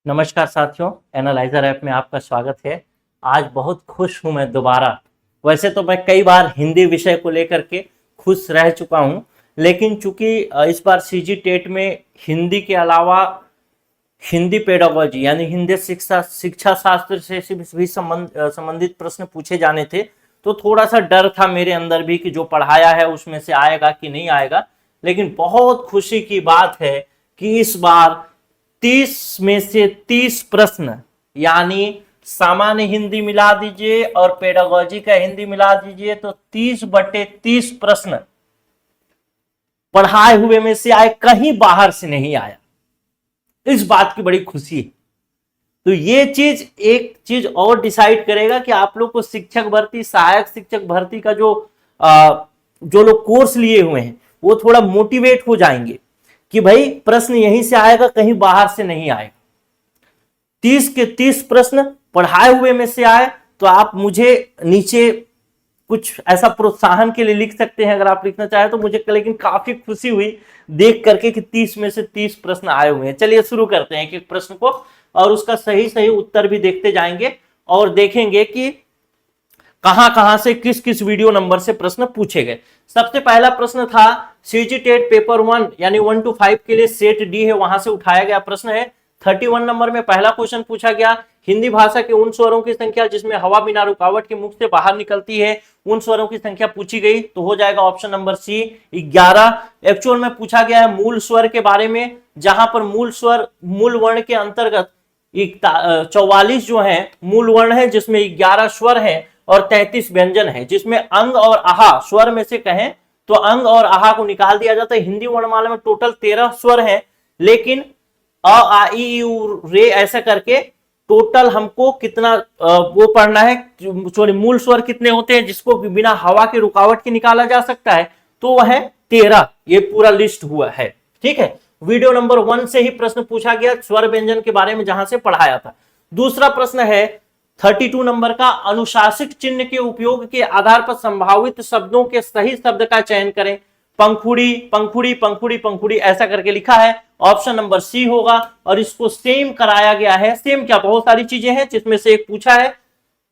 नमस्कार साथियों, analyser app में आपका स्वागत है। आज बहुत खुश हूं मैं दोबारा। वैसे तो मैं कई बार हिंदी विषय को लेकर के खुश रह चुका हूं, लेकिन चूंकि इस बार सीजी टेट में हिंदी के अलावा हिंदी पेडागोजी यानी हिंदी शिक्षा शास्त्र से भी संबंधित प्रश्न पूछे जाने थे, तो थोड़ा सा डर था मेरे अंदर भी कि जो पढ़ाया है उसमें से आएगा कि नहीं आएगा। लेकिन बहुत खुशी की बात है कि इस बार 30 में से 30 प्रश्न, यानी सामान्य हिंदी मिला दीजिए और पेडागोजी का हिंदी मिला दीजिए तो 30/30 प्रश्न पढ़ाए हुए में से आए, कहीं बाहर से नहीं आया। इस बात की बड़ी खुशी है। तो ये चीज एक चीज और डिसाइड करेगा कि आप लोग को शिक्षक भर्ती, सहायक शिक्षक भर्ती का जो लोग कोर्स लिए हुए हैं वो थोड़ा मोटिवेट हो जाएंगे कि भाई प्रश्न यहीं से आएगा, कहीं बाहर से नहीं आएगा। 30 के 30 प्रश्न पढ़ाए हुए में से आए तो आप मुझे नीचे कुछ ऐसा प्रोत्साहन के लिए लिख सकते हैं अगर आप लिखना चाहें तो मुझे। लेकिन काफी खुशी हुई देख करके कि 30 में से 30 प्रश्न आए हुए हैं। चलिए शुरू करते हैं एक प्रश्न को और उसका सही सही उत्तर भी देखते जाएंगे और देखेंगे कि कहां से किस किस वीडियो नंबर से प्रश्न पूछे गए। सबसे पहला प्रश्न था सीजी टेट पेपर 1 यानी 1 to 5 के लिए सेट डी है, वहां से उठाया गया प्रश्न है। 31 नंबर में पहला क्वेश्चन पूछा गया, हिंदी भाषा के उन स्वरों की संख्या जिसमें हवा बिना रुकावट के मुख से बाहर निकलती है, उन स्वरों की संख्या पूछी गई तो हो जाएगा ऑप्शन नंबर सी 11। एक्चुअल में पूछा गया है मूल स्वर के बारे में, जहां पर मूल स्वर मूल वर्ण के अंतर्गत 44 जो है मूल वर्ण है, जिसमें 11 स्वर है और 33 व्यंजन है, जिसमें अंग और आहा स्वर में से कहें तो अंग और आहा को निकाल दिया जाता है। हिंदी वर्णमाला में टोटल 13 स्वर हैं, लेकिन अ आ ई उ रे ऐसा करके टोटल हमको कितना वो पढ़ना है, सॉरी मूल स्वर कितने होते हैं जिसको बिना हवा के रुकावट के निकाला जा सकता है, तो वह है 13। ये पूरा लिस्ट हुआ है, ठीक है। वीडियो नंबर 1 से ही प्रश्न पूछा गया स्वर व्यंजन के बारे में, जहां से पढ़ाया था। दूसरा प्रश्न है 32 नंबर का, अनुशासित चिन्ह के उपयोग के आधार पर संभावित शब्दों के सही शब्द का चयन करें। पंखुड़ी पंखुड़ी पंखुड़ी पंखुड़ी ऐसा करके लिखा है, ऑप्शन नंबर सी होगा। और इसको सेम कराया गया है, सेम क्या बहुत सारी चीजें हैं जिसमें से एक पूछा है,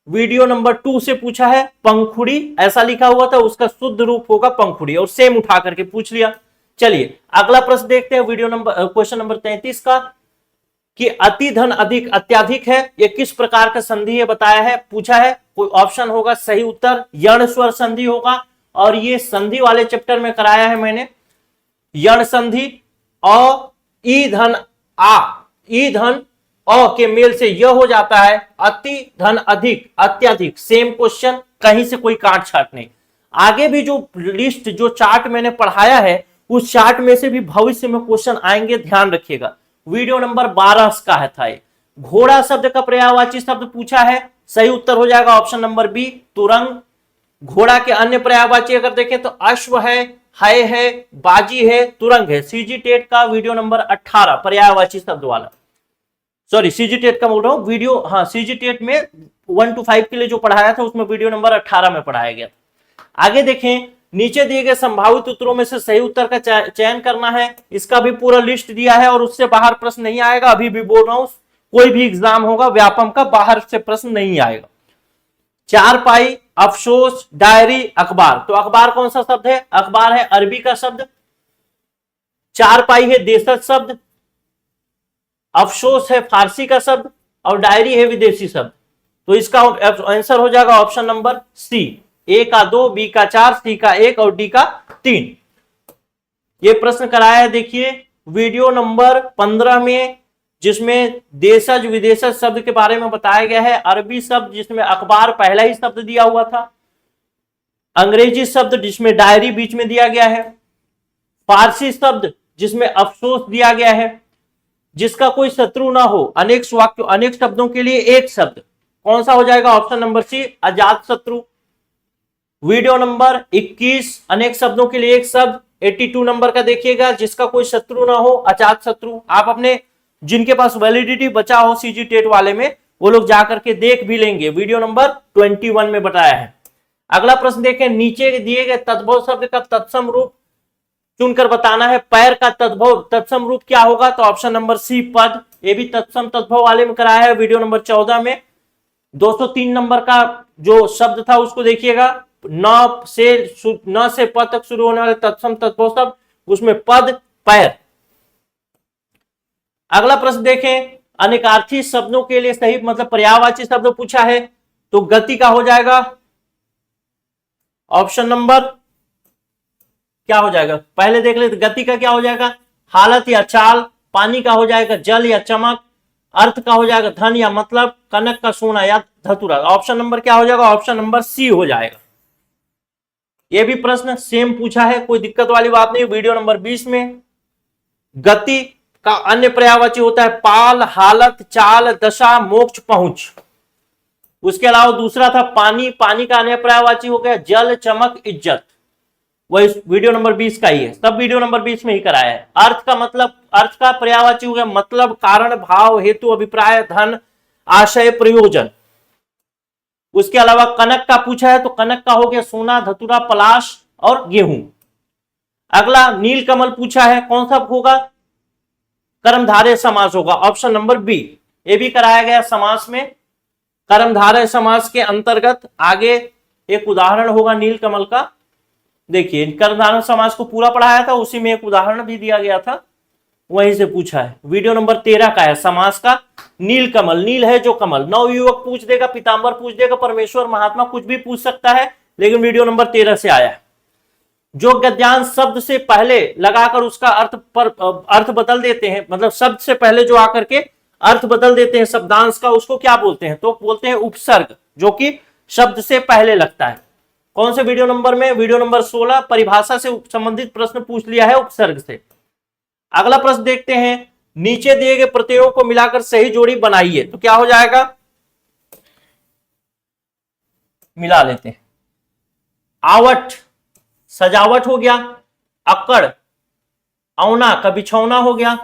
वीडियो नंबर 2 से पूछा है पंखुड़ी ऐसा लिखा हुआ था, उसका शुद्ध रूप होगा पंखुड़ी, और सेम उठा करके पूछ लिया। चलिए अगला प्रश्न देखते हैं, वीडियो नंबर क्वेश्चन नंबर 33 का, कि अति धन अधिक अत्याधिक है, ये किस प्रकार का संधि है बताया है, पूछा है। कोई ऑप्शन होगा, सही उत्तर यण स्वर संधि होगा, और ये संधि वाले चैप्टर में कराया है मैंने। यण संधि अ ई धन आ, ई धन अ के मेल से यह हो जाता है अति धन अधिक अत्याधिक। सेम क्वेश्चन, कहीं से कोई काट छाट नहीं। आगे भी जो लिस्ट जो चार्ट मैंने पढ़ाया है उस चार्ट में से भी भविष्य में क्वेश्चन आएंगे, ध्यान रखिएगा। वीडियो नंबर 12 का है था ये, घोड़ा शब्द का पर्यायवाची शब्द पूछा है, सही उत्तर हो जाएगा ऑप्शन नंबर बी तुरंग। घोड़ा के अन्य पर्यायवाची अगर देखें तो अश्व है, बाजी है, तुरंग है। सीजी टेट का वीडियो नंबर 18 पर्यायवाची शब्द वाला, सॉरी सीजी टेट का बोल रहा हूं वीडियो, हाँ सीजी टेट में 1 to 5 के लिए जो पढ़ाया था उसमें वीडियो नंबर 18 में पढ़ाया गया था। आगे देखें, नीचे दिए गए संभावित उत्तरों में से सही उत्तर का चयन करना है, इसका भी पूरा लिस्ट दिया है और उससे बाहर प्रश्न नहीं आएगा। अभी भी बोल रहा हूं, कोई भी एग्जाम होगा व्यापम का, बाहर से प्रश्न नहीं आएगा। चारपाई, अफसोस, डायरी, अखबार। तो अखबार कौन सा शब्द है, अखबार है अरबी का शब्द, चारपाई है देशज शब्द, अफसोस है फारसी का शब्द, और डायरी है विदेशी शब्द। तो इसका आंसर हो जाएगा ऑप्शन नंबर सी, ए का 2, बी का 4, सी का 1 और डी का 3। ये प्रश्न कराया है, देखिए वीडियो नंबर 15 में, जिसमें देशज विदेशज शब्द के बारे में बताया गया है। अरबी शब्द जिसमें अखबार पहला ही शब्द दिया हुआ था, अंग्रेजी शब्द जिसमें डायरी बीच में दिया गया है, फारसी शब्द जिसमें अफसोस दिया गया है, जिसका कोई शत्रु ना हो, अनेक वाक्य अनेक शब्दों के लिए एक शब्द, कौन सा हो जाएगा ऑप्शन नंबर सी अजात शत्रु। वीडियो नंबर 21 अनेक शब्दों के लिए एक शब्द, 82 नंबर का देखिएगा, जिसका कोई शत्रु ना हो, अजात शत्रु। आप अपने जिनके पास वैलिडिटी बचा हो सीजी टेट वाले में, वो लोग जाकर के देख भी लेंगे, वीडियो नंबर 21 में बताया है। अगला प्रश्न देखें, नीचे दिए गए तद्भव शब्द का तत्सम रूप चुनकर बताना है। पैर का तद्भव तत्सम रूप क्या होगा, तो ऑप्शन नंबर सी पद। ये भी तत्सम तद्भव वाले में कराया है वीडियो नंबर 14 में। 203 नंबर का जो शब्द था उसको देखिएगा, न से प तक शुरू होने वाले तत्सम तद्भव शब्द, उसमें पद पैर। अगला प्रश्न देखें, अनेकार्थी शब्दों के लिए सही मतलब पर्यायवाची शब्द पूछा है, तो गति का हो जाएगा ऑप्शन नंबर क्या हो जाएगा, पहले देख लेते। गति का क्या हो जाएगा, हालत या चाल। पानी का हो जाएगा जल या चमक। अर्थ का हो जाएगा धन या मतलब। कनक का सोना या धतुरा। ऑप्शन नंबर क्या हो जाएगा, ऑप्शन नंबर सी हो जाएगा। यह भी प्रश्न सेम पूछा है, कोई दिक्कत वाली बात नहीं। वीडियो नंबर 20 में गति का अन्य पर्यायवाची होता है पाल, हालत, चाल, दशा, मोक्ष, पहुंच। उसके अलावा दूसरा था पानी, पानी का अन्य पर्यायवाची हो गया जल, चमक, इज्जत। वही वीडियो नंबर 20 का ही है, सब वीडियो नंबर 20 में ही कराया है। अर्थ का मतलब, अर्थ का पर्यायवाची हो गया मतलब, कारण, भाव, हेतु, अभिप्राय, धन, आशय, प्रयोजन। उसके अलावा कनक का पूछा है तो कनक का हो गया सोना, धतुरा, पलाश और गेहूं। अगला नीलकमल पूछा है, कौन सा होगा, कर्मधारय समास होगा, ऑप्शन नंबर बी। ये भी कराया गया समास में। कर्मधारय समास के अंतर्गत आगे एक उदाहरण होगा नीलकमल का। देखिए कर्मधारय समास को पूरा पढ़ाया था, उसी में एक उदाहरण भी दिया गया था, वहीं से पूछा है। वीडियो नंबर 13 का है समास का नीलकमल। नील है जो कमल। नवयुवक पूछ देगा, पीतांबर पूछ देगा, परमेश्वर, महात्मा, कुछ भी पूछ सकता है, लेकिन वीडियो नंबर 13 से आया है। जो गद्यांश शब्द से पहले लगाकर उसका अर्थ बदल देते हैं, मतलब शब्द से पहले जो आकर के अर्थ बदल देते हैं शब्दांश का, उसको क्या बोलते हैं, तो बोलते हैं उपसर्ग, जो कि शब्द से पहले लगता है। कौन से वीडियो नंबर में, वीडियो नंबर 16। परिभाषा से संबंधित प्रश्न पूछ लिया है उपसर्ग से। अगला प्रश्न देखते हैं, नीचे दिए गए प्रत्ययों को मिलाकर सही जोड़ी बनाइए, तो क्या हो जाएगा, मिला लेते हैं। आवट सजावट हो गया, अक्कड़ औना का बिछौना हो गया,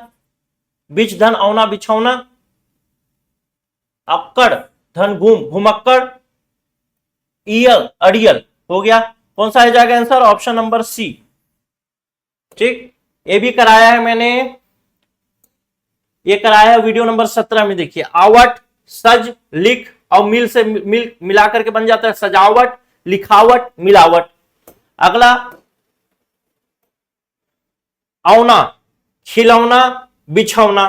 बिच धन औना बिछौना, अक्कड़ धन घूम घुमक्कड़, ईयल अड़ियल हो गया। कौन सा आ जाएगा आंसर, ऑप्शन नंबर सी। ठीक, ये भी कराया है मैंने, ये कराया है वीडियो नंबर 17 में। देखिए आवट, सज, लिख और मिल से मिलाकर के बन जाता है सजावट, लिखावट, मिलावट। अगला औना खिलौना, बिछौना।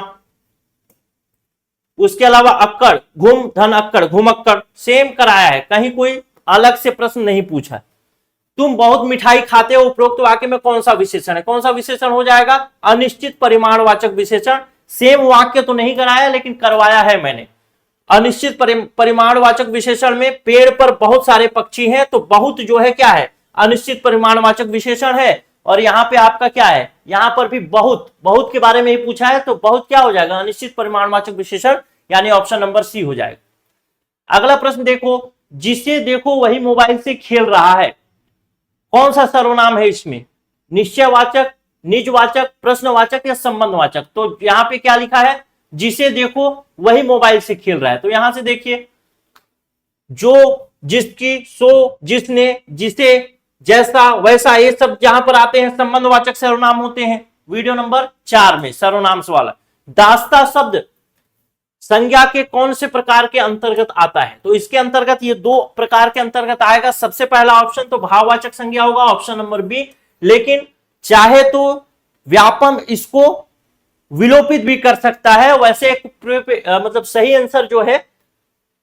उसके अलावा अक्कड़ घुम धन अक्कड़ घुमक्कड़, सेम कराया है, कहीं कोई अलग से प्रश्न नहीं पूछा। तुम बहुत मिठाई खाते हो, उपरोक्त वाक्य में कौन सा विशेषण है, कौन सा विशेषण हो जाएगा, अनिश्चित परिमाणवाचक विशेषण। सेम वाक्य तो नहीं कराया लेकिन करवाया है मैंने। अनिश्चित परिमाणवाचक विशेषण में पेड़ पर बहुत सारे पक्षी हैं, तो बहुत जो है क्या है, अनिश्चित परिमाणवाचक विशेषण है। और यहां पे आपका क्या है, यहां पर भी बहुत, बहुत के बारे में ही पूछा है, तो बहुत क्या हो जाएगा, अनिश्चित परिमाणवाचक विशेषण, यानी ऑप्शन नंबर सी हो जाएगा। अगला प्रश्न देखो, जिसे देखो वही मोबाइल से खेल रहा है, कौन सा सर्वनाम है इसमें, निश्चयवाचक, निजवाचक, प्रश्नवाचक या संबंधवाचक। तो यहां पे क्या लिखा है, जिसे देखो वही मोबाइल से खेल रहा है। तो यहां से देखिए, जो, जिसकी, सो, जिसने, जिसे, जैसा, वैसा, ये सब जहां पर आते हैं संबंधवाचक सर्वनाम होते हैं। वीडियो नंबर 4 में सर्वनाम वाला। दास्ता शब्द संज्ञा के कौन से प्रकार के अंतर्गत आता है, तो इसके अंतर्गत ये 2 प्रकार के अंतर्गत आएगा। सबसे पहला ऑप्शन तो भाववाचक संज्ञा होगा, ऑप्शन नंबर बी। लेकिन चाहे तो व्यापम इसको विलोपित भी कर सकता है। वैसे मतलब सही आंसर जो है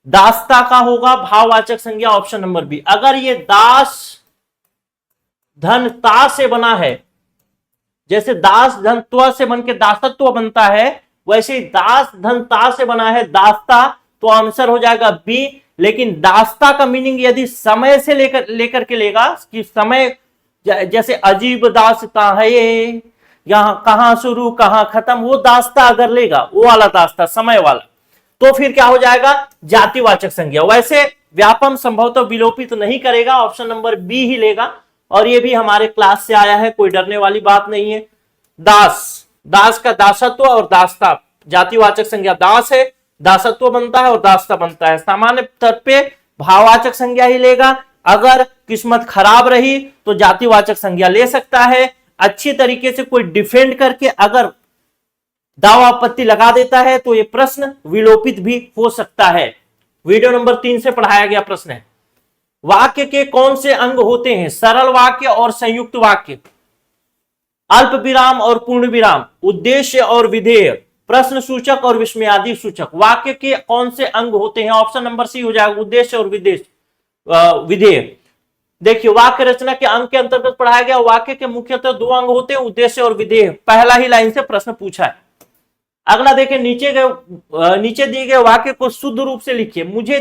दास्ता का होगा, भाववाचक संज्ञा, ऑप्शन नंबर बी। अगर ये दास धन ता से बना है, जैसे दास धन त्व से बनके दासत्व बनता है, वैसे दास धन ता से बना है दास्ता, तो आंसर हो जाएगा बी। लेकिन दास्ता का मीनिंग यदि समय से लेकर के लेगा कि समय, जैसे अजीब दास्ता है ये, यहां कहां शुरू कहां खत्म, वो दास्ता अगर लेगा, वो वाला दास्ता समय वाला, तो फिर क्या हो जाएगा, जातिवाचक संज्ञा। वैसे व्यापम संभवतः विलोपित तो नहीं करेगा, ऑप्शन नंबर बी ही लेगा। और ये भी हमारे क्लास से आया है, कोई डरने वाली बात नहीं है। दास, दास का दासत्व और दास्ता, जातिवाचक संज्ञा दास है, दासत्व बनता है और दास्ता बनता है। सामान्य तौर पे भाववाचक संज्ञा ही लेगा। अगर किस्मत खराब रही तो जातिवाचक संज्ञा ले सकता है। अच्छी तरीके से कोई डिफेंड करके अगर दावा आपत्ति लगा देता है तो ये प्रश्न विलोपित भी हो सकता है। वीडियो नंबर 3 से पढ़ाया गया प्रश्न है, वाक्य के कौन से अंग होते हैं? सरल वाक्य और संयुक्त वाक्य, अल्प विराम और पूर्ण विराम, उद्देश्य और विधेय, प्रश्न सूचक और विस्मयादि सूचक। वाक्य के कौन से अंग होते हैं? ऑप्शन नंबर सी हो जाएगा, उद्देश्य और विधेय। देखिए, वाक्य रचना के अंग के अंतर्गत पढ़ाया गया। वाक्य के मुख्यतः दो अंग होते हैं, उद्देश्य और विधेय। पहला ही लाइन से प्रश्न पूछा है। अगला देखिए, नीचे दिए गए वाक्य को शुद्ध रूप से लिखिए। मुझे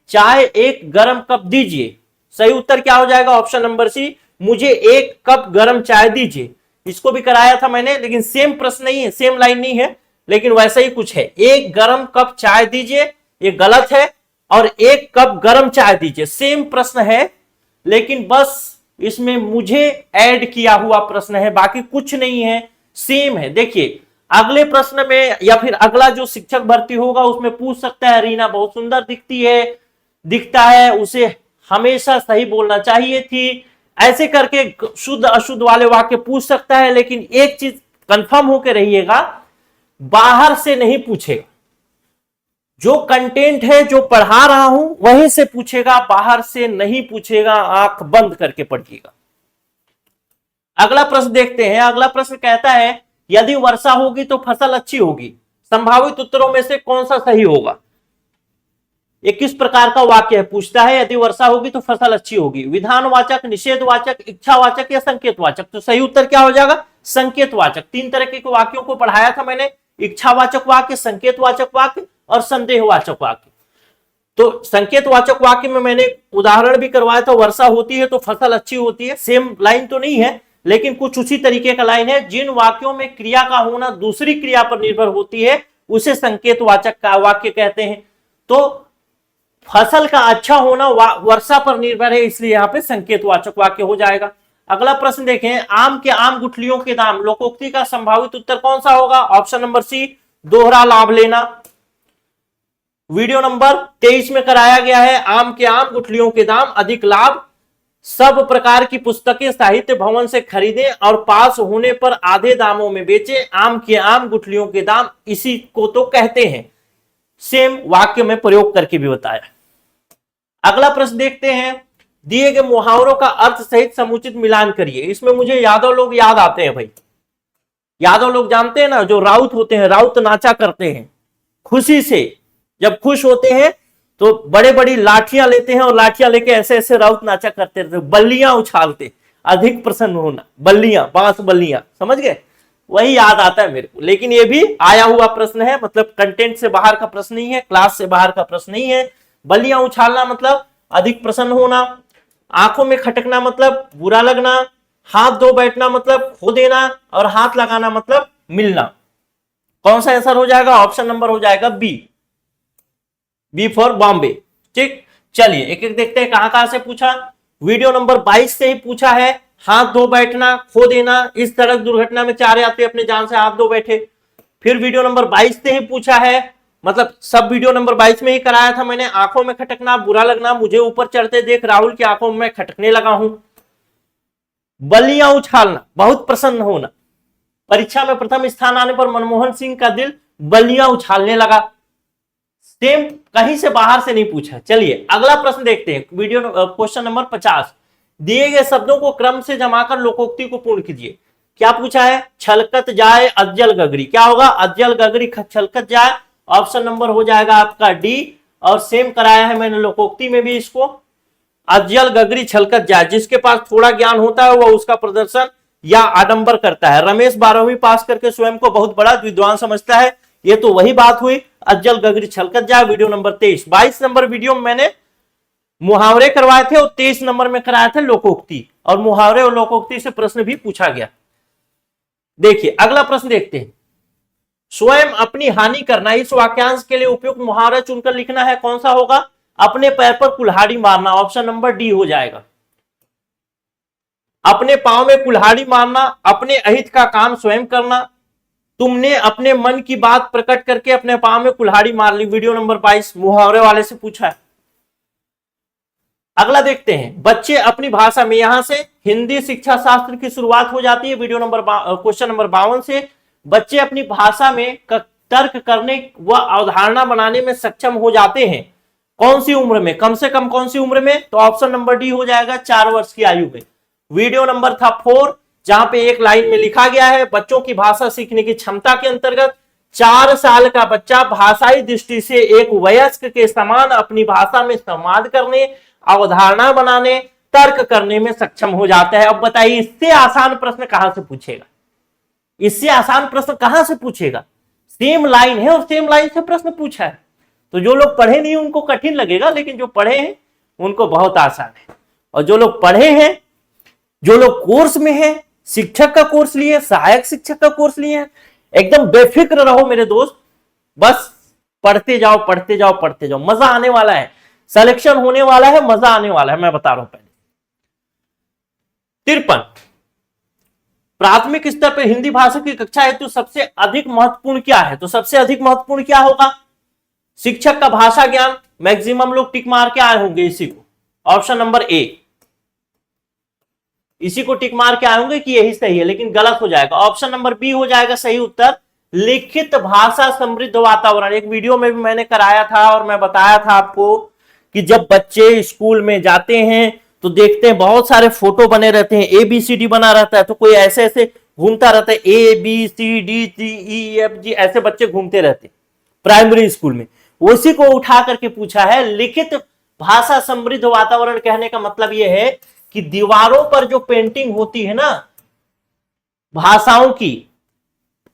चाय एक गर्म कप दीजिए। सही उत्तर क्या हो जाएगा? ऑप्शन नंबर सी, मुझे एक कप गर्म चाय दीजिए। इसको भी कराया था मैंने, लेकिन सेम प्रश्न नहीं है, सेम लाइन नहीं है, लेकिन वैसा ही कुछ है। एक गर्म कप चाय दीजिए, ये गलत है, और एक कप गर्म चाय दीजिए, सेम प्रश्न है, लेकिन बस इसमें मुझे ऐड किया हुआ प्रश्न है, बाकी कुछ नहीं है, सेम है। देखिए, अगले प्रश्न में या फिर अगला जो शिक्षक भर्ती होगा उसमें पूछ सकता है, रीना बहुत सुंदर दिखता है, उसे हमेशा सही बोलना चाहिए थी, ऐसे करके शुद्ध अशुद्ध वाले वाक्य पूछ सकता है। लेकिन एक चीज कंफर्म होकर रहिएगा, बाहर से नहीं पूछेगा। जो कंटेंट है, जो पढ़ा रहा हूं वहीं से पूछेगा, बाहर से नहीं पूछेगा। आंख बंद करके पढ़िएगा। अगला प्रश्न देखते हैं। अगला प्रश्न कहता है, यदि वर्षा होगी तो फसल अच्छी होगी। संभावित उत्तरों में से कौन सा सही होगा? ये किस प्रकार का वाक्य है? पूछता है, यदि वर्षा होगी तो फसल अच्छी होगी। विधानवाचक, निषेधवाचक, इच्छावाचक या संकेतवाचक? तो सही उत्तर क्या हो जाएगा? संकेतवाचक। 3 तरह के वाक्यों को पढ़ाया था मैंने, इच्छावाचक वाक्य, संकेतवाचक वाक्य और संदेहवाचक वाक्य। तो संकेतवाचक वाक्य में मैंने उदाहरण भी करवाया था, वर्षा होती है तो फसल अच्छी होती है। सेम लाइन तो नहीं है, लेकिन कुछ उसी तरीके का लाइन है। जिन वाक्यों में क्रिया का होना दूसरी क्रिया पर निर्भर होती है उसे संकेतवाचक का वाक्य कहते हैं। तो फसल का अच्छा होना वर्षा पर निर्भर है, इसलिए यहां पे संकेतवाचक वाक्य हो जाएगा। अगला प्रश्न देखें, आम के आम गुठलियों के दाम, लोकोक्ति का संभावित उत्तर कौन सा होगा? ऑप्शन नंबर सी, दोहरा लाभ लेना। वीडियो नंबर 23 में कराया गया है, आम के आम गुठलियों के दाम अधिक लाभ। सब प्रकार की पुस्तकें साहित्य भवन से खरीदें और पास होने पर आधे दामों में बेचें। आम के आम गुठलियों के दाम, इसी को तो कहते हैं। सेम वाक्य में प्रयोग करके भी बताया। अगला प्रश्न देखते हैं, दिए गए मुहावरों का अर्थ सहित समुचित मिलान करिए। इसमें मुझे यादव लोग याद आते हैं भाई। यादव लोग जानते हैं ना, जो राउत होते हैं, राउत नाचा करते हैं खुशी से। जब खुश होते हैं तो बड़े बड़ी लाठियां लेते हैं और लाठियां लेके ऐसे ऐसे राउत नाचा करते रहते, बल्लियां उछालते, अधिक प्रसन्न होना, बल्लियां, बांस बल्लियां, समझ गए? वही याद आता है मेरे को। लेकिन ये भी आया हुआ प्रश्न है, मतलब कंटेंट से बाहर का प्रश्न नहीं है, क्लास से बाहर का प्रश्न नहीं है। बल्लियां उछालना मतलब अधिक प्रसन्न होना, आंखों में खटकना मतलब बुरा लगना, हाथ धो बैठना मतलब खो देना, और हाथ लगाना मतलब मिलना। कौन सा आंसर हो जाएगा? ऑप्शन नंबर हो जाएगा बी फॉर बॉम्बे। ठीक, चलिए एक एक देखते हैं कहां कहां से पूछा। वीडियो नंबर 22 से ही पूछा है, हाथ धो बैठना, खो देना, इस सड़क दुर्घटना में 4 यात्री अपने जान से हाथ धो बैठे। फिर वीडियो नंबर 22 से ही पूछा है, मतलब सब वीडियो नंबर 22 में ही कराया था मैंने, आंखों में खटकना, बुरा लगना, मुझे ऊपर चढ़ते देख राहुल की आंखों में खटकने लगा हूं। बल्लियां उछालना, बहुत प्रसन्न होना, परीक्षा में प्रथम स्थान आने पर मनमोहन सिंह का दिल बल्लियां उछालने लगा। सेम, कहीं से बाहर से नहीं पूछा। चलिए अगला प्रश्न देखते हैं, वीडियो क्वेश्चन नंबर 50। दिए गए शब्दों को क्रम से जमाकर लोकोक्ति को पूर्ण कीजिए। क्या पूछा है? छलकत जाए अज्जल गगरी। क्या होगा? अज्जल गगरी छलकत जाए। ऑप्शन नंबर हो जाएगा आपका डी, और सेम कराया है मैंने लोकोक्ति में भी इसको, अज्जल गगरी छलकत जाए। जिसके पास थोड़ा ज्ञान होता है वह उसका प्रदर्शन या आडंबर करता है। रमेश 12वीं पास करके स्वयं को बहुत बड़ा विद्वान समझता है, ये तो वही बात हुई, अज्जल गगरी छलकत जाए। Video number 23। 22 नंबर वीडियो में मैंने मुहावरे करवाए थे और 23 नंबर में कराया था लोकोक्ति, और मुहावरे और लोकोक्ति से प्रश्न भी पूछा गया। देखिए अगला प्रश्न देखते हैं, स्वयं अपनी हानि करना, इस वाक्यांश के लिए उपयुक्त मुहावरा चुनकर लिखना है। कौन सा होगा? अपने पैर पर कुल्हाड़ी मारना। ऑप्शन नंबर डी हो जाएगा। अपने पांव में कुल्हाड़ी मारना, अपने अहित का काम स्वयं करना, तुमने अपने मन की बात प्रकट करके अपने पांव में कुल्हाड़ी मार ली। वीडियो नंबर 22 मुहावरे वाले से पूछा है। अगला देखते हैं, बच्चे अपनी भाषा में, यहां से हिंदी शिक्षा शास्त्र की शुरुआत हो जाती है वीडियो नंबर क्वेश्चन नंबर 52 से। बच्चे अपनी भाषा में तर्क करने व अवधारणा बनाने में सक्षम हो जाते हैं कौन सी उम्र में, कम से कम कौन सी उम्र में, तो ऑप्शन नंबर डी हो जाएगा 4 वर्ष की आयु में। वीडियो नंबर था 4, जहां पे एक लाइन में लिखा गया है बच्चों की भाषा सीखने की क्षमता के अंतर्गत 4 साल का बच्चा भाषाई दृष्टि से एक वयस्क के समान अपनी भाषा में संवाद करने, अवधारणा बनाने, तर्क करने में सक्षम हो जाता है। अब बताइए इससे आसान प्रश्न कहां से पूछेगा, इससे आसान प्रश्न कहां से पूछेगा? सेम लाइन है और सेम लाइन से प्रश्न पूछा है, तो जो लोग पढ़े नहीं उनको कठिन लगेगा, लेकिन जो पढ़े हैं उनको बहुत आसान है। और जो लोग पढ़े हैं, जो लोग कोर्स में हैं, शिक्षक का कोर्स लिए, सहायक शिक्षक का कोर्स लिए हैं, एकदम बेफिक्र रहो मेरे दोस्त, बस पढ़ते जाओ पढ़ते जाओ पढ़ते जाओ, मजा आने वाला है, सिलेक्शन होने वाला है, मजा आने वाला है, मैं बता रहा हूं। पहले 53, प्राथमिक स्तर पर हिंदी भाषा की कक्षा हेतु सबसे अधिक महत्वपूर्ण क्या है? तो सबसे अधिक महत्वपूर्ण क्या होगा? शिक्षक का भाषा ज्ञान। मैक्सिमम लोग टिक मार के आए होंगे इसी को, ऑप्शन नंबर ए, इसी को टिक मार के आए होंगे कि यही सही है, लेकिन गलत हो जाएगा। ऑप्शन नंबर बी हो जाएगा सही उत्तर, लिखित भाषा समृद्ध वातावरण। एक वीडियो में भी मैंने कराया था और मैं बताया था आपको कि जब बच्चे स्कूल में जाते हैं तो देखते हैं बहुत सारे फोटो बने रहते हैं, ABCD बना रहता है, तो कोई ऐसे ऐसे घूमता रहता है, ABCDEFG, ऐसे बच्चे घूमते रहते हैं प्राइमरी स्कूल में। उसी को उठा करके पूछा है। लिखित भाषा समृद्ध वातावरण कहने का मतलब यह है कि दीवारों पर जो पेंटिंग होती है ना भाषाओं की,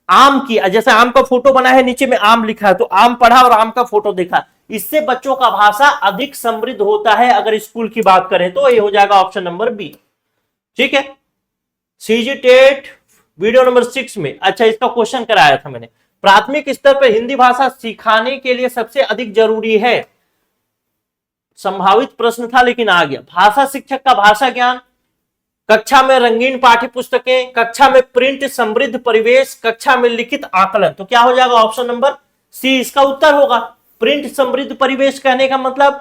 आम की, जैसे आम का फोटो बना है, नीचे में आम लिखा है, तो आम पढ़ा और आम का फोटो देखा, इससे बच्चों का भाषा अधिक समृद्ध होता है। अगर स्कूल की बात करें तो ये हो जाएगा ऑप्शन नंबर बी। ठीक है, सीजी टेट वीडियो नंबर 6 में, अच्छा इसका क्वेश्चन कराया था मैंने, प्राथमिक स्तर पर हिंदी भाषा सिखाने के लिए सबसे अधिक जरूरी है, संभावित प्रश्न था लेकिन आ गया। भाषा शिक्षक का भाषा ज्ञान, कक्षा में रंगीन पाठ्य पुस्तकें, कक्षा में प्रिंट समृद्ध परिवेश, कक्षा में लिखित आकलन, तो क्या हो जाएगा ऑप्शन नंबर सी इसका उत्तर होगा। प्रिंट समृद्ध परिवेश कहने का मतलब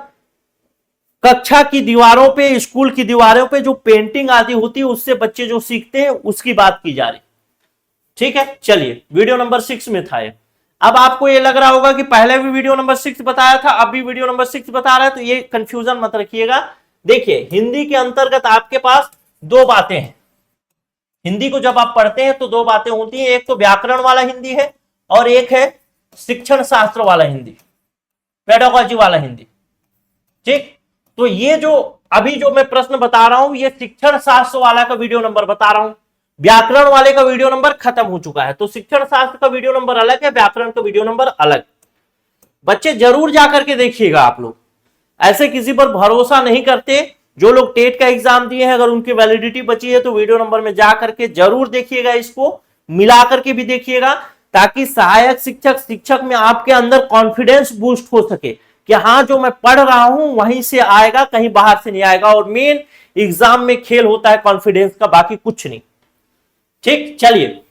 कक्षा की दीवारों पे, स्कूल की दीवारों पे जो पेंटिंग आदि होती है उससे बच्चे जो सीखते हैं उसकी बात की जा रही। ठीक है, चलिए वीडियो नंबर 6 में था ये। अब आपको ये लग रहा होगा कि पहले भी वीडियो नंबर 6 बताया था, अब भी वीडियो नंबर 6 बता रहा है, तो ये कंफ्यूजन मत रखिएगा। देखिए हिंदी के अंतर्गत आपके पास 2 बातें हैं। हिंदी को जब आप पढ़ते हैं तो 2 बातें होती हैं, एक तो व्याकरण वाला हिंदी है और एक है शिक्षण शास्त्र वाला हिंदी, पेडागॉजी वाला हिंदी। ठीक, तो ये जो अभी जो मैं प्रश्न बता रहा हूं ये शिक्षण शास्त्र वाला का वीडियो नंबर बता रहा हूं, व्याकरण वाले का वीडियो नंबर खत्म हो चुका है, तो शिक्षण शास्त्र का वीडियो नंबर अलग है, व्याकरण का वीडियो नंबर अलग। बच्चे जरूर जाकर के देखिएगा, आप लोग ऐसे किसी पर भरोसा नहीं करते। जो लोग टेट का एग्जाम दिए हैं अगर उनकी वैलिडिटी बची है तो वीडियो नंबर में जाकर के जरूर देखिएगा, इसको मिला करके भी देखिएगा, ताकि सहायक शिक्षक शिक्षक में आपके अंदर कॉन्फिडेंस बूस्ट हो सके कि हाँ जो मैं पढ़ रहा हूं वहीं से आएगा, कहीं बाहर से नहीं आएगा। और मेन एग्जाम में खेल होता है कॉन्फिडेंस का, बाकी कुछ नहीं। ठीक, चलिए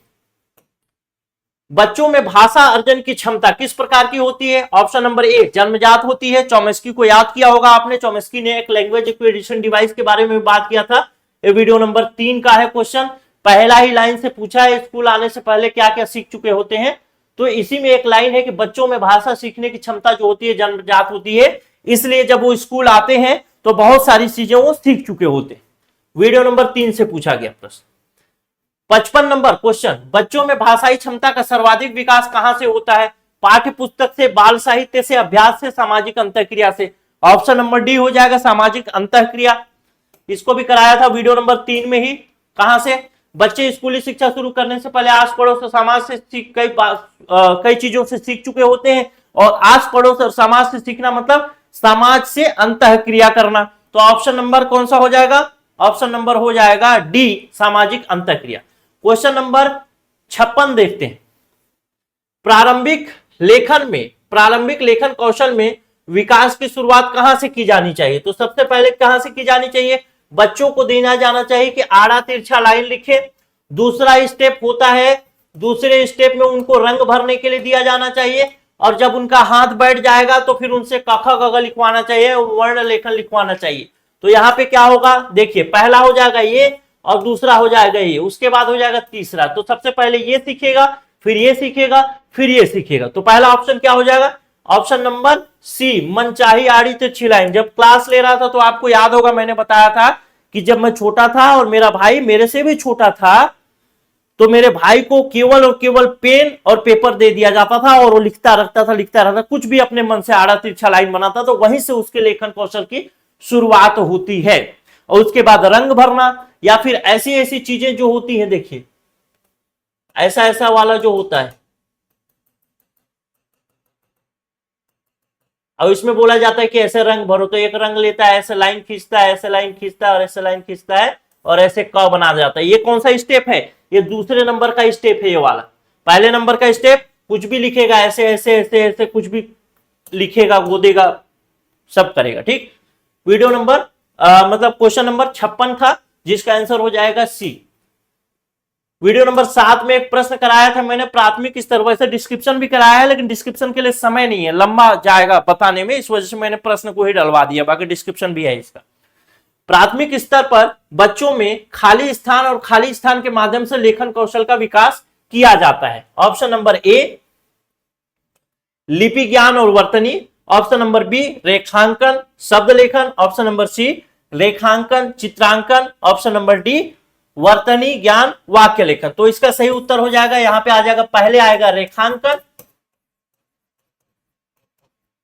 बच्चों में भाषा अर्जन की क्षमता किस प्रकार की होती है? ऑप्शन नंबर ए जन्मजात होती है। चॉम्स्की को याद किया होगा आपने, चॉम्स्की ने एक लैंग्वेज एक्विजिशन डिवाइस के बारे में बात किया था, ये वीडियो नंबर 3 का है क्वेश्चन, पहला ही लाइन से पूछा है स्कूल आने से पहले क्या क्या सीख चुके होते हैं, तो इसी में एक लाइन है कि बच्चों में भाषा सीखने की क्षमता जो होती है जन्मजात होती है, इसलिए जब वो स्कूल आते हैं तो बहुत सारी चीजें वो सीख चुके होते हैं। वीडियो नंबर 3 से पूछा गया प्रश्न। 55 नंबर क्वेश्चन, बच्चों में भाषाई क्षमता का सर्वाधिक विकास कहां से होता है? पाठ्य पुस्तक से, बाल साहित्य से, अभ्यास से, सामाजिक अंतःक्रिया से। ऑप्शन नंबर डी हो जाएगा सामाजिक अंतःक्रिया। इसको भी कराया था वीडियो नंबर 3 में ही। कहां से? बच्चे स्कूली शिक्षा शुरू करने से पहले आस पड़ोस और समाज से कई चीजों से सीख चुके होते हैं, और आस पड़ोस और समाज से सीखना मतलब समाज से अंतःक्रिया करना। तो ऑप्शन नंबर कौन सा हो जाएगा? ऑप्शन नंबर हो जाएगा डी सामाजिक अंतःक्रिया। क्वेश्चन नंबर 56 देखते हैं। प्रारंभिक लेखन कौशल में विकास की शुरुआत कहां से की जानी चाहिए? तो सबसे पहले कहां से की जानी चाहिए? बच्चों को देना जाना चाहिए कि आड़ा तिरछा लाइन लिखे। दूसरा स्टेप होता है, दूसरे स्टेप में उनको रंग भरने के लिए दिया जाना चाहिए, और जब उनका हाथ बैठ जाएगा तो फिर उनसे क ख ग घ लिखवाना चाहिए, वर्ण लेखन लिखवाना चाहिए। तो यहां पे क्या होगा, देखिए पहला हो जाएगा ये और दूसरा हो जाएगा ये, उसके बाद हो जाएगा तीसरा। तो सबसे पहले ये सीखेगा, फिर ये सीखेगा, फिर ये सीखेगा। तो पहला ऑप्शन क्या हो जाएगा, ऑप्शन नंबर सी, मनचाही आड़ी ते छिलाइन। जब क्लास ले रहा था तो आपको याद होगा मैंने बताया था कि जब मैं छोटा था और मेरा भाई मेरे से भी छोटा था तो मेरे भाई को केवल और केवल पेन और पेपर दे दिया जाता था और वो लिखता रहता, कुछ भी अपने मन से आड़ा तिरछा लाइन बनाता, तो वहीं से उसके लेखन कौशल की शुरुआत होती है। और उसके बाद रंग भरना या फिर ऐसी ऐसी चीजें जो होती हैं, देखिए ऐसा ऐसा वाला जो होता है, और इसमें बोला जाता है कि ऐसे रंग भरो, तो एक रंग लेता है, ऐसे लाइन खींचता है, ऐसे लाइन खींचता है और ऐसे लाइन खींचता है और ऐसे क बना जाता है। ये कौन सा स्टेप है, ये दूसरे नंबर का स्टेप है ये वाला। पहले नंबर का स्टेप कुछ भी लिखेगा, ऐसे ऐसे ऐसे ऐसे कुछ भी लिखेगा, गोदेगा, सब करेगा, ठीक। वीडियो नंबर मतलब क्वेश्चन नंबर 56 था, जिसका आंसर हो जाएगा सी। वीडियो नंबर 7 में एक प्रश्न कराया था मैंने प्राथमिक स्तर, वैसे डिस्क्रिप्शन भी कराया है लेकिन डिस्क्रिप्शन के लिए समय नहीं है, लंबा जाएगा बताने में, इस वजह से मैंने प्रश्न को ही डलवा दिया, बाकी डिस्क्रिप्शन भी है इसका। प्राथमिक स्तर पर बच्चों में खाली स्थान और खाली स्थान के माध्यम से लेखन कौशल का विकास किया जाता है। ऑप्शन नंबर ए लिपि ज्ञान और वर्तनी, ऑप्शन नंबर बी रेखांकन शब्द लेखन, ऑप्शन नंबर सी रेखांकन चित्रांकन, ऑप्शन नंबर डी वर्तनी ज्ञान वाक्य लेखन। तो इसका सही उत्तर हो जाएगा, यहां पे आ जाएगा, पहले आएगा रेखांकन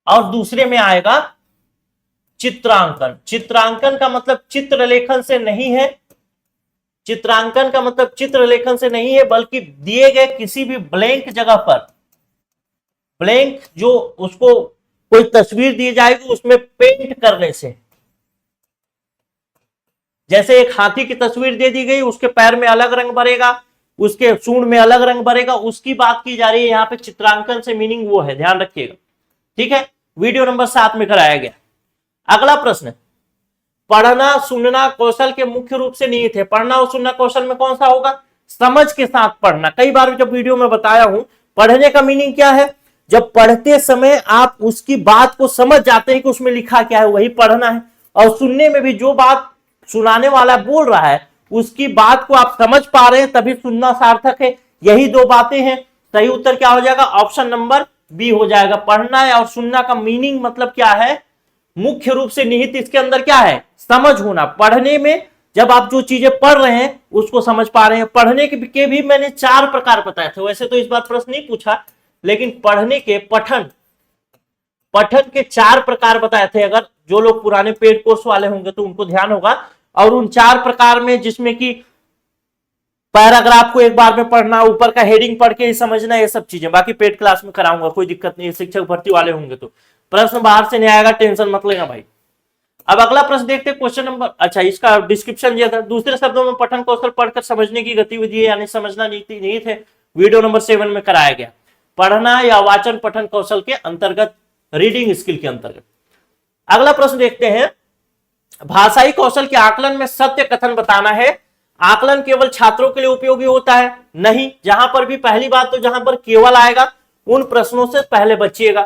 और दूसरे में आएगा चित्रांकन। चित्रांकन का मतलब चित्रलेखन से नहीं है, चित्रांकन का मतलब चित्रलेखन से नहीं है, बल्कि दिए गए किसी भी ब्लैंक जगह पर, ब्लैंक जो उसको कोई तस्वीर दी जाएगी उसमें पेंट करने से। जैसे एक हाथी की तस्वीर दे दी गई, उसके पैर में अलग रंग भरेगा, उसके सूंड में अलग रंग भरेगा, उसकी बात की जा रही है यहाँ पे। चित्रांकन से मीनिंग वो है, ध्यान रखिएगा, ठीक है। वीडियो नंबर 7 में कराया गया। अगला प्रश्न, पढ़ना सुनना कौशल के मुख्य रूप से निहित है। पढ़ना और सुनना कौशल में कौन सा होगा, समझ के साथ पढ़ना। कई बार जब वीडियो में बताया हूं, पढ़ने का मीनिंग क्या है, जब पढ़ते समय आप उसकी बात को समझ जाते हैं कि उसमें लिखा क्या है, वही पढ़ना है। और सुनने में भी जो बात सुनाने वाला बोल रहा है उसकी बात को आप समझ पा रहे हैं, तभी सुनना सार्थक है। यही दो बातें हैं। सही उत्तर क्या हो जाएगा, ऑप्शन नंबर बी हो जाएगा। पढ़ना और सुनना का मीनिंग मतलब क्या है, मुख्य रूप से निहित इसके अंदर क्या है, समझ होना। पढ़ने में जब आप जो चीजें पढ़ रहे हैं उसको समझ पा रहे हैं। पढ़ने के भी मैंने 4 प्रकार बताए थे, वैसे तो इस बार प्रश्न नहीं पूछा, लेकिन पढ़ने के पठन के 4 प्रकार बताए थे। अगर जो लोग पुराने पेड कोर्स वाले होंगे तो उनको ध्यान होगा। और उन 4 प्रकार में, जिसमें कि पैराग्राफ को एक बार में पढ़ना, ऊपर का हेडिंग पढ़ के ही समझना, ये सब चीजें बाकी पेड क्लास में कराऊंगा, कोई दिक्कत नहीं है। शिक्षक भर्ती वाले होंगे तो प्रश्न बाहर से नहीं आएगा, टेंशन मत लेना भाई। अब अगला प्रश्न देखते हैं, क्वेश्चन नंबर, अच्छा इसका डिस्क्रिप्शन दिया था। दूसरे शब्दों में पठन कौशल पढ़कर समझने की गतिविधि है, यानी समझना नहीं थे। वीडियो नंबर 7 में कराया गया। पढ़ना या वाचन पठन कौशल के अंतर्गत, रीडिंग स्किल के अंतर्गत। अगला प्रश्न देखते हैं, भाषाई कौशल के आकलन में सत्य कथन बताना है। आकलन केवल छात्रों के लिए उपयोगी होता है? नहीं। जहां पर भी, पहली बात तो जहां पर केवल आएगा उन प्रश्नों से पहले बचिएगा।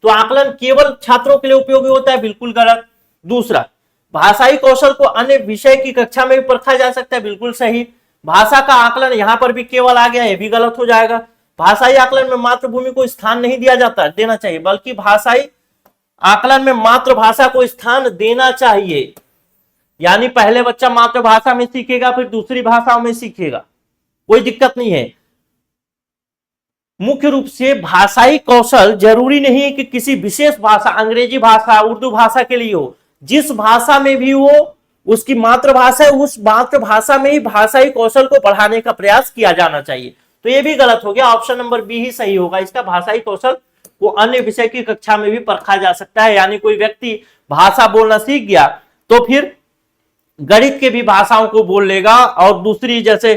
तो आकलन केवल छात्रों के लिए उपयोगी होता है, बिल्कुल गलत। दूसरा, भाषाई कौशल को अन्य विषय की कक्षा में भी परखा जा सकता है, बिल्कुल सही। भाषा का आकलन यहां पर भी केवल आ गया, यह भी गलत हो जाएगा। भाषाई आकलन में मातृभूमि को स्थान नहीं दिया जाता, देना चाहिए, बल्कि भाषाई आकलन में मातृभाषा को स्थान देना चाहिए। यानी पहले बच्चा मातृभाषा में सीखेगा, फिर दूसरी भाषाओं में सीखेगा, कोई दिक्कत नहीं है। मुख्य रूप से भाषाई कौशल जरूरी नहीं है कि किसी विशेष भाषा, अंग्रेजी भाषा, उर्दू भाषा के लिए हो। जिस भाषा में भी वो उसकी मातृभाषा है, उस मातृभाषा में ही भाषाई कौशल को बढ़ाने का प्रयास किया जाना चाहिए। तो ये भी गलत हो गया, ऑप्शन नंबर बी ही सही होगा इसका। भाषाई कौशल को अन्य विषय की कक्षा में भी परखा जा सकता है। यानी कोई व्यक्ति भाषा बोलना सीख गया तो फिर गणित के भी भाषाओं को बोल लेगा, और दूसरी, जैसे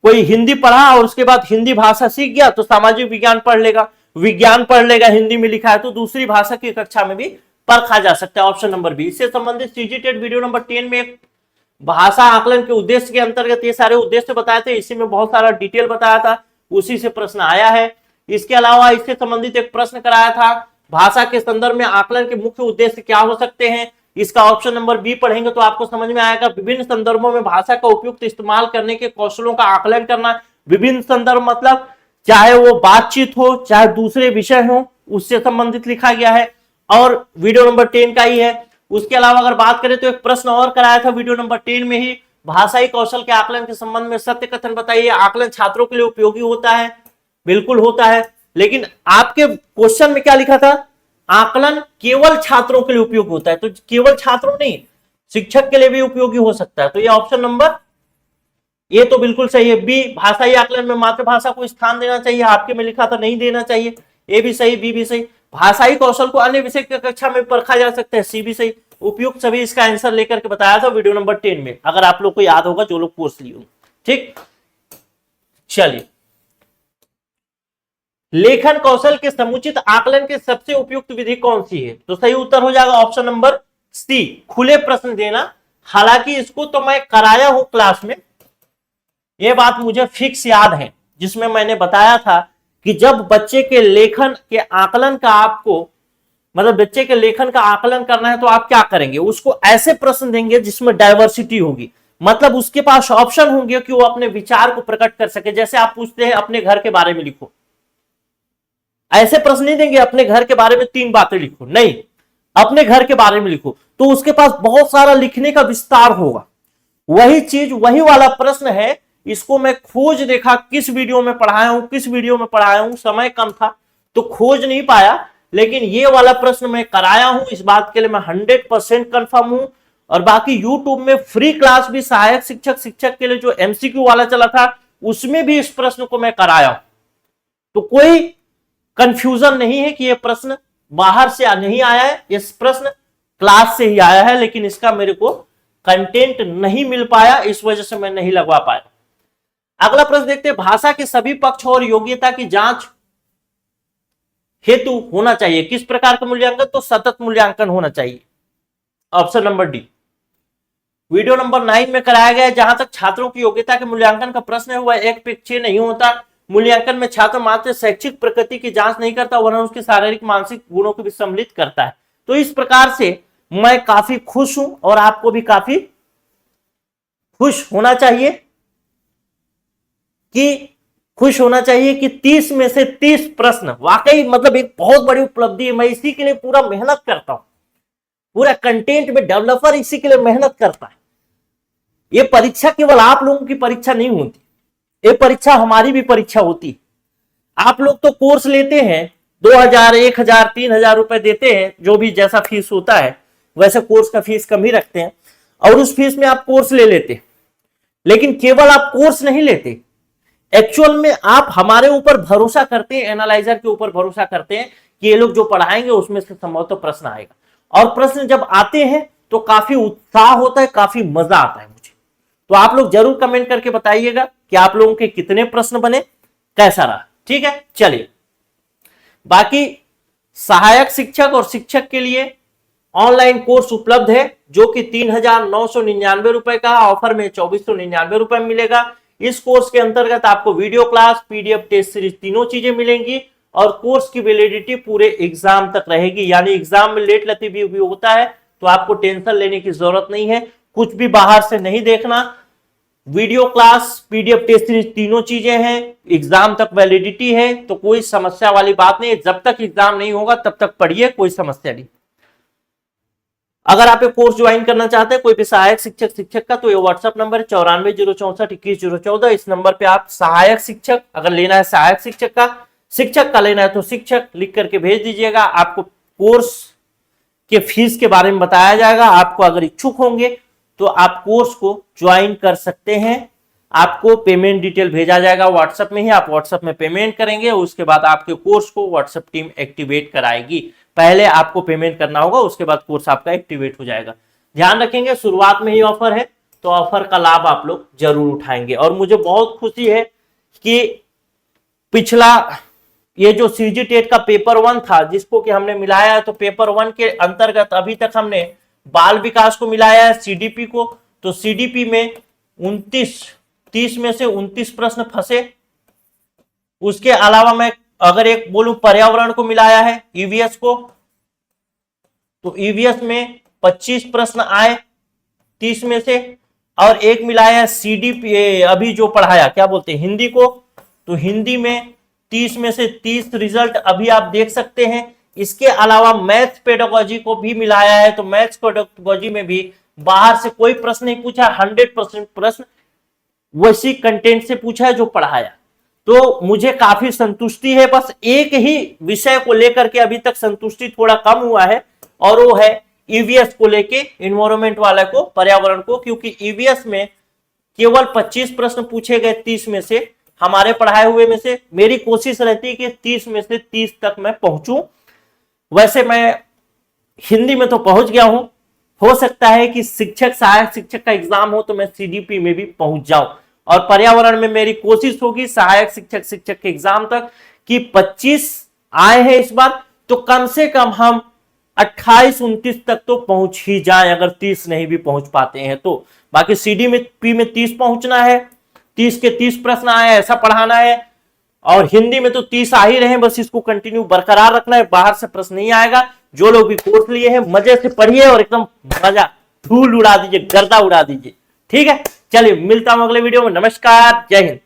कोई हिंदी पढ़ा और उसके बाद हिंदी भाषा सीख गया तो सामाजिक विज्ञान पढ़ लेगा, विज्ञान पढ़ लेगा, हिंदी में लिखा है तो दूसरी भाषा की कक्षा में भी परखा जा सकता है, ऑप्शन नंबर बी। इससे संबंधित सीजीटेट वीडियो नंबर 10 में एक भाषा आकलन के उद्देश्य के अंतर्गत ये सारे उद्देश्य बताए थे, इसी में बहुत सारा डिटेल बताया था, उसी से प्रश्न आया है। इसके अलावा इससे संबंधित एक प्रश्न कराया था, भाषा के संदर्भ में आकलन के मुख्य उद्देश्य क्या हो सकते हैं। इसका ऑप्शन नंबर बी पढ़ेंगे तो आपको समझ में आएगा। विभिन्न संदर्भों में भाषा का उपयुक्त इस्तेमाल करने के कौशलों का आकलन करना। विभिन्न संदर्भ मतलब चाहे वो बातचीत हो, चाहे दूसरे विषय हो, उससे संबंधित लिखा गया है और वीडियो नंबर 10 का ही है। उसके अलावा अगर बात करें तो एक प्रश्न और कराया था वीडियो नंबर 10 में ही, भाषाई कौशल के आकलन के संबंध में सत्य कथन बताइए। आकलन छात्रों के लिए उपयोगी होता है, बिल्कुल होता है, लेकिन आपके क्वेश्चन में क्या लिखा था, आकलन केवल छात्रों के लिए उपयोगी होता है। तो केवल छात्रों नहीं, शिक्षक के लिए भी उपयोगी हो सकता है। तो ये ऑप्शन नंबर ये तो बिल्कुल सही है। बी, भाषाई आकलन में मातृभाषा को स्थान देना चाहिए, आपके में लिखा था नहीं देना चाहिए। ए भी सही, बी भी सही। भाषाई कौशल को अन्य विषय की कक्षा में परखा जा सकता है, सी भी सही। उपयुक्त सभी इसका आंसर लेकर के बताया था वीडियो नंबर 10 में, अगर आप लोग को याद होगा जो लोग कोर्स लिए होंगे। ठीक, चलिए, लेखन कौशल के समुचित आकलन के सबसे उपयुक्त विधि कौन सी है? तो सही उत्तर हो जाएगा ऑप्शन नंबर सी, खुले प्रश्न देना। हालांकि इसको तो मैं कराया हूं क्लास में, यह बात मुझे फिक्स याद है, जिसमें मैंने बताया था कि जब बच्चे के लेखन के आकलन का आपको मतलब बच्चे के लेखन का आकलन करना है तो आप क्या करेंगे, उसको ऐसे प्रश्न देंगे जिसमें डाइवर्सिटी होगी, मतलब उसके पास ऑप्शन होंगे कि वो अपने विचार को प्रकट कर सके। जैसे आप पूछते हैं अपने घर के बारे में लिखो, ऐसे प्रश्न नहीं देंगे अपने घर के बारे में 3 बातें लिखो, नहीं, अपने घर के बारे में लिखो, तो उसके पास बहुत सारा लिखने का विस्तार होगा। वही चीज, वही वाला प्रश्न है, इसको मैं खोज देखा किस वीडियो में पढ़ाया हूं, किस वीडियो में पढ़ाया हूं, समय कम था तो खोज नहीं पाया, लेकिन ये वाला प्रश्न मैं कराया हूं, इस बात के लिए मैं 100% कंफर्म हूं। और बाकी यूट्यूब में फ्री क्लास भी सहायक शिक्षक के लिए जो एमसीक्यू वाला चला था, उसमें भी इस प्रश्न को मैं कराया हूं। तो कोई कंफ्यूजन नहीं है कि यह प्रश्न बाहर से नहीं आया है, यह प्रश्न क्लास से ही आया है, लेकिन इसका मेरे को कंटेंट नहीं मिल पाया, इस वजह से मैं नहीं लगवा पाया। अगला प्रश्न देखते हैं, भाषा के सभी पक्ष और योग्यता की जांच हेतु होना चाहिए किस प्रकार का मूल्यांकन? तो सतत मूल्यांकन होना चाहिए, option number D. Video number 9 में कराया गया है, जहां तक छात्रों की योग्यता के मूल्यांकन का प्रश्न है वह एक पक्षीय नहीं होता। मूल्यांकन में छात्र मात्र शैक्षिक प्रकृति की जांच नहीं करता, वरन उसके शारीरिक मानसिक गुणों को भी सम्मिलित करता है। तो इस प्रकार से मैं काफी खुश हूं और आपको भी काफी खुश होना चाहिए कि 30 में से 30 प्रश्न, वाकई मतलब एक बहुत बड़ी उपलब्धि है। मैं इसी के लिए पूरा मेहनत करता हूं, पूरा कंटेंट में डेवलपर इसी के लिए मेहनत करता है। ये परीक्षा केवल आप लोगों की परीक्षा नहीं होती, ये परीक्षा हमारी भी परीक्षा होती है। आप लोग तो कोर्स लेते हैं 2000, 1000, 3000 रुपए देते हैं, जो भी जैसा फीस होता है, वैसे कोर्स का फीस कम ही रखते हैं और उस फीस में आप कोर्स ले लेते हैं। लेकिन केवल आप कोर्स नहीं लेते, एक्चुअल में आप हमारे ऊपर भरोसा करते हैं, एनालाइजर के ऊपर भरोसा करते हैं कि ये लोग जो पढ़ाएंगे उसमें से संभवतः प्रश्न आएगा। और प्रश्न जब आते हैं तो काफी उत्साह होता है, काफी मजा आता है मुझे। तो आप लोग जरूर कमेंट करके बताइएगा कि आप लोगों के कितने प्रश्न बने, कैसा रहा। ठीक है, चलिए, बाकी सहायक शिक्षक और शिक्षक के लिए ऑनलाइन कोर्स उपलब्ध है, जो कि 3999 रुपए का, ऑफर में 2499 रुपए में मिलेगा। इस कोर्स के अंतर्गत आपको video class, PDF, test series, तीनों चीजें मिलेंगी और कोर्स की वैलिडिटी पूरे एग्जाम तक रहेगी। यानी एग्जाम में लेट लतीफ भी होता है तो आपको टेंशन लेने की जरूरत नहीं है, कुछ भी बाहर से नहीं देखना। Video class, PDF, test series, तीनों चीजें हैं, एग्जाम तक वैलिडिटी है, तो कोई समस्या वाली बात नहीं है। जब तक एग्जाम नहीं होगा तब तक पढ़िए, कोई समस्या नहीं। अगर आप एक कोर्स ज्वाइन करना चाहते हैं कोई भी सहायक शिक्षक का, तो ये व्हाट्सएप नंबर है 94 064 21 014। इस नंबर पे आप सहायक शिक्षक, अगर लेना है सहायक शिक्षक का लेना है तो शिक्षक लिख करके भेज दीजिएगा। आपको कोर्स के फीस के बारे में बताया जाएगा। आपको अगर इच्छुक होंगे तो आप कोर्स को ज्वाइन कर सकते हैं। आपको पेमेंट डिटेल भेजा जाएगा व्हाट्सएप में ही, आप व्हाट्सएप में पेमेंट करेंगे, उसके बाद आपके कोर्स को व्हाट्सएप टीम एक्टिवेट कराएगी। पहले आपको पेमेंट करना होगा, उसके बाद कोर्स आपका एक्टिवेट हो जाएगा। ध्यान रखेंगे, शुरुआत में ही ऑफर है, तो ऑफर का लाभ आप लोग जरूर उठाएंगे। और मुझे बहुत खुशी है कि पिछला ये जो सीजी टेट का पेपर 1 था, जिसको कि हमने मिलाया है, तो पेपर 1 के अंतर्गत अभी तक हमने बाल विकास को मिलाया है, सीडीपी को। तो सीडीपी में 30 में से 29 प्रश्न फंसे। उसके अलावा मैं अगर एक बोलूं पर्यावरण को मिलाया है, ईवीएस को, तो ईवीएस में 25 प्रश्न आए 30 में से, और एक मिलाया CDP अभी जो पढ़ाया क्या बोलते हैं हिंदी को, तो हिंदी में 30 में से 30 रिजल्ट अभी आप देख सकते हैं। इसके अलावा मैथ्स पेडागोजी को भी मिलाया है, तो मैथ्स पेडागोजी में भी बाहर से कोई प्रश्न नहीं पूछा, 100% प्रश्न वैसी कंटेंट से पूछा है जो पढ़ाया। तो मुझे काफी संतुष्टि है। बस एक ही विषय को लेकर के अभी तक संतुष्टि थोड़ा कम हुआ है, और वो है ईवीएस को लेके, इन्वायरमेंट वाला को, पर्यावरण को, क्योंकि ईवीएस में केवल 25 प्रश्न पूछे गए 30 में से, हमारे पढ़ाए हुए में से। मेरी कोशिश रहती है कि 30 में से 30 तक मैं पहुंचूं। वैसे मैं हिंदी में तो पहुंच गया हूं, हो सकता है कि शिक्षक, सहायक शिक्षक का एग्जाम हो तो मैं CDP में भी पहुंच जाऊं, और पर्यावरण में मेरी कोशिश होगी सहायक शिक्षक के एग्जाम तक कि 25 आए हैं इस बार, तो कम से कम हम 28-29 तक तो पहुंच ही जाएं, अगर 30 नहीं भी पहुंच पाते हैं तो। बाकी CDP में 30 पहुंचना है, 30 के 30 प्रश्न आए ऐसा पढ़ाना है, और हिंदी में तो 30 आ ही रहे हैं, बस इसको कंटिन्यू बरकरार रखना है, बाहर से प्रश्न नहीं आएगा। जो लोग भी कोर्स लिए हैं मजे से पढ़िए और एकदम मजा धूल उड़ा दीजिए, गर्दा उड़ा दीजिए। ठीक है, चलिए मिलता हूं अगले वीडियो में। नमस्कार, जय हिंद।